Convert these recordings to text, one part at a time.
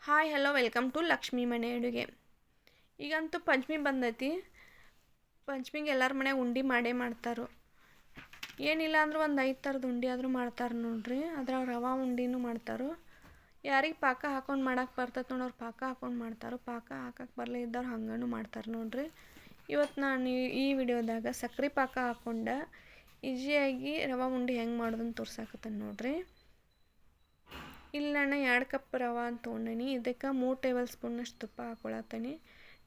Hi hello welcome to Lakshmi ಮನೆ ಅಡುಗೆ. ಈಗಂತೂ ಪಂಚಮಿ ಬಂದೈತಿ. ಪಂಚಮಿಗೆ ಎಲ್ಲರ ಮನೆ ಉಂಡೆ ಮಾಡೇ ಮಾಡ್ತಾರೆ. ಏನಿಲ್ಲ ಅಂದರೂ ಒಂದು 5 ಥರದ ಉಂಡೆ ಆದರೂ ಮಾಡ್ತಾರೆ ನೋಡ್ರಿ. ಅದ್ರಾಗ ರವೆ ಉಂಡೆನೂ ಮಾಡ್ತಾರೆ. ಯಾರಿಗೆ ಪಾಕ ಹಾಕೊಂಡು ಮಾಡಕ್ಕೆ ಬರ್ತೈತೆ ನೋಡೋರು ಪಾಕ ಹಾಕೊಂಡು ಮಾಡ್ತಾರೆ. ಪಾಕ ಹಾಕಕ್ಕೆ ಬರಲೇ ಇದ್ದವ್ರು ಹಂಗೂ ಮಾಡ್ತಾರೆ ನೋಡ್ರಿ. ಇವತ್ತು ನಾನು ಈ ವಿಡಿಯೋದಾಗ ಸಕ್ಕರೆ ಪಾಕ ಹಾಕ್ಕೊಂಡು ಈಸಿಯಾಗಿ ರವೆ ಉಂಡೆ ಹೆಂಗೆ ಮಾಡೋದನ್ನು ತೋರ್ಸಾಕತ್ತೇನೆ ನೋಡ್ರಿ. ಇಲ್ಲಿ ನಾನು 2 ಕಪ್ ರವೆ ಅಂತ ತೊಗೊಂಡೇನಿ. ಇದಕ್ಕೆ 3 ಟೇಬಲ್ ಸ್ಪೂನಷ್ಟು ತುಪ್ಪ ಹಾಕ್ಕೊಳತ್ತೀನಿ.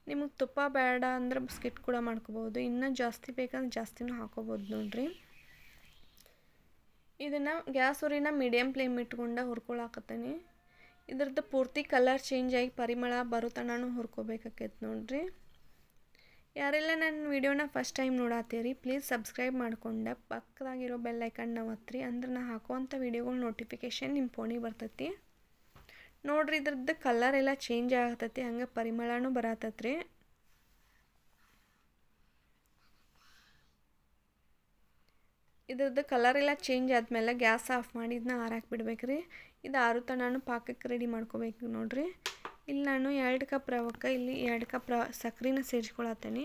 ನಿಮಗೆ ತುಪ್ಪ ಬೇಡ ಅಂದ್ರೆ ಸ್ಕಿಟ್ ಕೂಡ ಮಾಡ್ಕೋಬೋದು. ಇನ್ನೂ ಜಾಸ್ತಿ ಬೇಕಂದ್ರೆ ಜಾಸ್ತಿನೂ ಹಾಕೋಬೋದು ನೋಡ್ರಿ. ಇದನ್ನು ಗ್ಯಾಸ್ ಉರಿನ ಮೀಡಿಯಮ್ ಫ್ಲೇಮ್ ಇಟ್ಕೊಂಡು ಹುರ್ಕೊಳಕತ್ತೀನಿ. ಇದ್ರದ್ದು ಪೂರ್ತಿ ಕಲರ್ ಚೇಂಜ್ ಆಗಿ ಪರಿಮಳ ಬರೋ ತನಕ ಹುರ್ಕೋಬೇಕಾಕೈತೆ ನೋಡ್ರಿ. ಯಾರೆಲ್ಲ ನನ್ನ ವಿಡಿಯೋನ ಫಸ್ಟ್ ಟೈಮ್ ನೋಡತ್ತೀರಿ ಪ್ಲೀಸ್ ಸಬ್ಸ್ಕ್ರೈಬ್ ಮಾಡ್ಕೊಂಡು ಪಕ್ಕದಾಗಿರೋ ಬೆಲ್ ಐಕನ್ನ ಒತ್ತಿರಿ. ಅಂದ್ರೆ ನಾ ಹಾಕುವಂಥ ವಿಡಿಯೋಗಳ ನೋಟಿಫಿಕೇಷನ್ ನಿಮ್ಮ ಫೋನಿಗೆ ಬರ್ತೈತಿ ನೋಡ್ರಿ. ಇದ್ರದ್ದು ಕಲರ್ ಎಲ್ಲ ಚೇಂಜ್ ಆಗತೈತಿ, ಹಂಗೆ ಪರಿಮಳನೂ ಬರತೈತ್ರಿ. ಇದ್ರದ್ದು ಕಲರ್ ಎಲ್ಲ ಚೇಂಜ್ ಆದಮೇಲೆ ಗ್ಯಾಸ್ ಆಫ್ ಮಾಡಿ ಇದನ್ನ ಆರಾಕ್ ಬಿಡ್ಬೇಕ್ರಿ. ಇದು ಆರು ತನಕ ಪಾಕಕ್ಕೆ ರೆಡಿ ಮಾಡ್ಕೋಬೇಕು ನೋಡ್ರಿ. ಇಲ್ಲಿ ನಾನು 2 ಕಪ್ ರವಕ್ಕೆ ಇಲ್ಲಿ 2 ಕಪ್ ಸಕ್ಕರೆನ ಸೇರಿಸ್ಕೊಳತ್ತೀನಿ.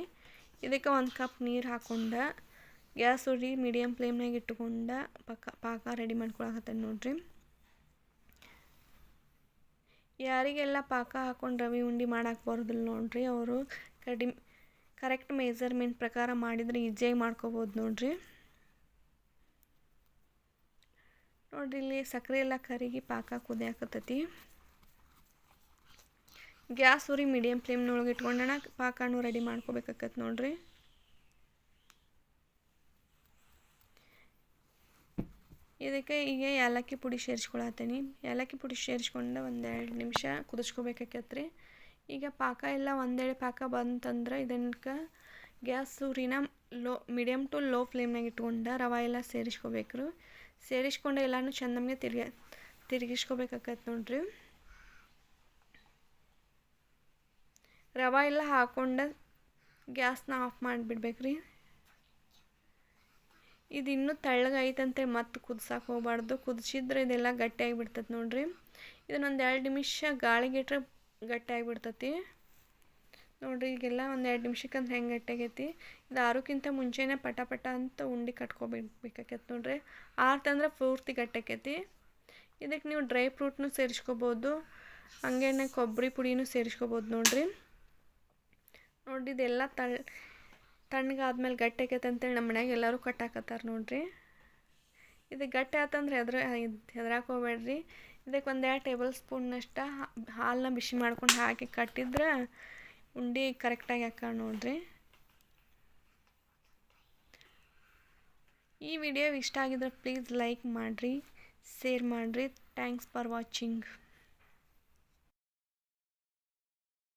ಇದಕ್ಕೆ 1 ಕಪ್ ನೀರು ಹಾಕ್ಕೊಂಡು ಗ್ಯಾಸ್ ಉರಿ ಮೀಡಿಯಮ್ ಫ್ಲೇಮ್ನಾಗ ಇಟ್ಕೊಂಡು ಪಾಕ ರೆಡಿ ಮಾಡ್ಕೊಳಕತ್ತೇನೆ ನೋಡ್ರಿ. ಯಾರಿಗೆಲ್ಲ ಪಾಕ ಹಾಕೊಂಡು ರವೆ ಉಂಡೆ ಮಾಡಕ್ಕೆ ಬರೋದಿಲ್ಲ ನೋಡ್ರಿ, ಅವರು ಕರೆಕ್ಟ್ ಮೆಜರ್ಮೆಂಟ್ ಪ್ರಕಾರ ಮಾಡಿದರೆ ಈಸಿಯಾಗಿ ಮಾಡ್ಕೋಬೋದು ನೋಡ್ರಿ. ನೋಡ್ರಿ ಇಲ್ಲಿ ಸಕ್ಕರೆ ಎಲ್ಲ ಕರಿಗಿ ಪಾಕ ಕುದಿಯಾಕತ್ತೈತಿ. ಗ್ಯಾಸ್ ಉರಿ ಮೀಡಿಯಮ್ ಫ್ಲೇಮ್ನೊಳಗೆ ಇಟ್ಕೊಂಡಣ ಪಾಕನೂ ರೆಡಿ ಮಾಡ್ಕೋಬೇಕಾಕತ್ತೆ ನೋಡ್ರಿ. ಇದಕ್ಕೆ ಈಗ ಏಲಕ್ಕಿ ಪುಡಿ ಸೇರಿಸ್ಕೊಳತ್ತೀನಿ. ಏಲಕ್ಕಿ ಪುಡಿ ಸೇರಿಸ್ಕೊಂಡು 1-2 ನಿಮಿಷ ಕುದಿಸ್ಕೋಬೇಕಾಕತ್ರಿ. ಈಗ ಪಾಕ ಎಲ್ಲ ಒಂದೆಡೆ ಪಾಕ ಬಂತಂದ್ರೆ ಇದಕ್ಕೆ ಗ್ಯಾಸ್ ಉರಿನ ಮೀಡಿಯಮ್ ಟು ಲೋ ಫ್ಲೇಮ್ನಾಗ ಇಟ್ಕೊಂಡು ರವೆ ಎಲ್ಲ ಸೇರಿಸ್ಕೋಬೇಕ್ರಿ. ಸೇರಿಸ್ಕೊಂಡು ಎಲ್ಲನೂ ಚೆಂದ ನಮಗೆ ತಿರುಗಿಸ್ಕೋಬೇಕಾಕತ್ತೆ ನೋಡ್ರಿ. ರವೆ ಎಲ್ಲ ಹಾಕ್ಕೊಂಡು ಗ್ಯಾಸ್ನ ಆಫ್ ಮಾಡಿಬಿಡ್ಬೇಕ್ರಿ. ಇದು ಇನ್ನೂ ತೆಳ್ಳಗೈತಂತೆ ಮತ್ತೆ ಕುದಿಸಕ್ಕೆ ಹೋಗ್ಬಾರ್ದು. ಕುದಿಸಿದ್ರೆ ಇದೆಲ್ಲ ಗಟ್ಟಿಯಾಗಿ ಬಿಡ್ತೈತೆ ನೋಡ್ರಿ. ಇದನ್ನೊಂದು 2 ನಿಮಿಷ ಗಾಳಿಗಿಟ್ರೆ ಗಟ್ಟಿಯಾಗಿಬಿಡ್ತೈತಿ ನೋಡ್ರಿ. ಈಗೆಲ್ಲ 1-2 ನಿಮಿಷಕ್ಕಂದ್ರೆ ಹೆಂಗೆ ಗಟ್ಟಿಯಾಗೈತಿ. ಇದು ಆರೋಕ್ಕಿಂತ ಮುಂಚೆನೇ ಪಟ ಅಂತ ಉಂಡೆ ಕಟ್ಕೋಬೇಕಾಕೈತೆ ನೋಡ್ರಿ. ಆರ್ತಂದ್ರೆ ಪೂರ್ತಿ ಗಟ್ಟಿಯಾಕೈತಿ. ಇದಕ್ಕೆ ನೀವು ಡ್ರೈ ಫ್ರೂಟ್ನು ಸೇರಿಸ್ಕೋಬೋದು, ಹಂಗೇನೆ ಕೊಬ್ಬರಿ ಪುಡಿನೂ ಸೇರಿಸ್ಕೋಬೋದು ನೋಡ್ರಿ. ಇದೆಲ್ಲ ತಣ್ಣಗಾದ್ಮೇಲೆ ಗಟ್ಟಿ ಆಕೈತೆ ಅಂತೇಳಿ ನಮ್ಮ ಮನ್ಯಾಗ ಎಲ್ಲರೂ ಕಟ್ಟಾಕತ್ತಾರೆ ನೋಡ್ರಿ. ಇದು ಗಟ್ಟಿ ಆತಂದ್ರೆ ಹೆದ್ರಾಕ್ ಹೋಗ್ಬೇಡ್ರಿ. ಇದಕ್ಕೆ 1-2 ಟೇಬಲ್ ಸ್ಪೂನ್ನಷ್ಟು ಹಾಲನ್ನ ಬಿಸಿ ಮಾಡ್ಕೊಂಡು ಹಾಕಿ ಕಟ್ಟಿದ್ರೆ ಉಂಡೆ ಕರೆಕ್ಟಾಗಿ ಹಾಕ ನೋಡ್ರಿ. ಈ ವಿಡಿಯೋ ಇಷ್ಟ ಆಗಿದ್ರೆ ಪ್ಲೀಸ್ ಲೈಕ್ ಮಾಡಿರಿ, ಶೇರ್ ಮಾಡಿರಿ. Thanks for watching.